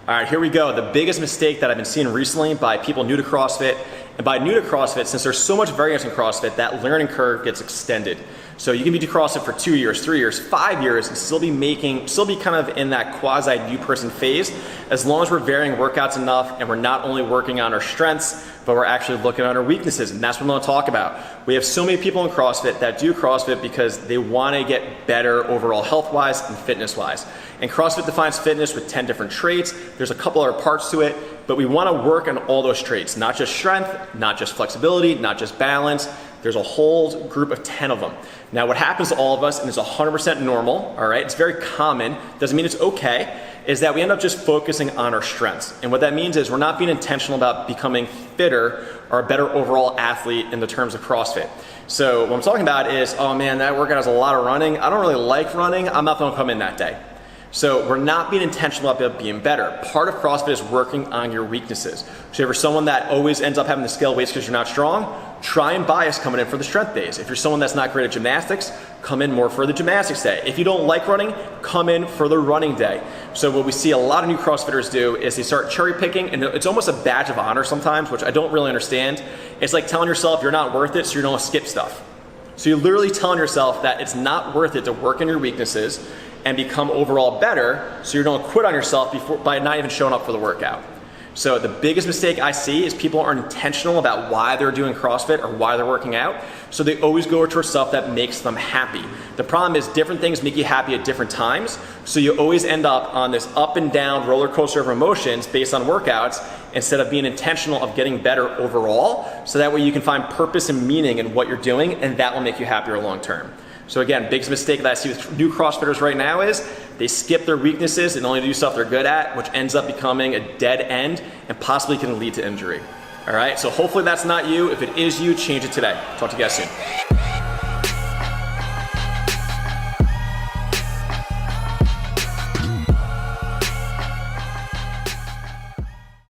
All right, here we go. The biggest mistake that I've been seeing recently by people new to CrossFit, and by new to CrossFit, since there's so much variance in CrossFit, that learning curve gets extended. So you can be doing CrossFit for 2 years, 3 years, 5 years, and still be kind of in that quasi new person phase, as long as we're varying workouts enough and we're not only working on our strengths, but we're actually looking at our weaknesses, and that's what I'm gonna talk about. We have so many people in CrossFit that do CrossFit because they wanna get better overall health-wise and fitness-wise. And CrossFit defines fitness with 10 different traits. There's a couple other parts to it, but we wanna work on all those traits, not just strength, not just flexibility, not just balance. There's a whole group of 10 of them. Now what happens to all of us, and it's 100% normal, all right, it's very common, doesn't mean it's okay, is that we end up just focusing on our strengths. And what that means is we're not being intentional about becoming fitter or a better overall athlete in the terms of CrossFit. So what I'm talking about is, oh man, that workout has a lot of running. I don't really like running. I'm not gonna come in that day. So we're not being intentional about being better. Part of CrossFit is working on your weaknesses. So if you're someone that always ends up having to scale weights because you're not strong, try and bias coming in for the strength days. If you're someone that's not great at gymnastics, come in more for the gymnastics day. If you don't like running, come in for the running day. So what we see a lot of new CrossFitters do is they start cherry picking, and it's almost a badge of honor sometimes, which I don't really understand. It's like telling yourself you're not worth it, so you're gonna skip stuff. So you're literally telling yourself that it's not worth it to work on your weaknesses and become overall better, so you're gonna quit on yourself by not even showing up for the workout. So the biggest mistake I see is people aren't intentional about why they're doing CrossFit or why they're working out, so they always go towards stuff that makes them happy. The problem is different things make you happy at different times, so you always end up on this up and down roller coaster of emotions based on workouts instead of being intentional of getting better overall, so that way you can find purpose and meaning in what you're doing, and that will make you happier long term. So again, biggest mistake that I see with new CrossFitters right now is they skip their weaknesses and only do stuff they're good at, which ends up becoming a dead end and possibly can lead to injury. All right, so hopefully that's not you. If it is you, change it today. Talk to you guys soon.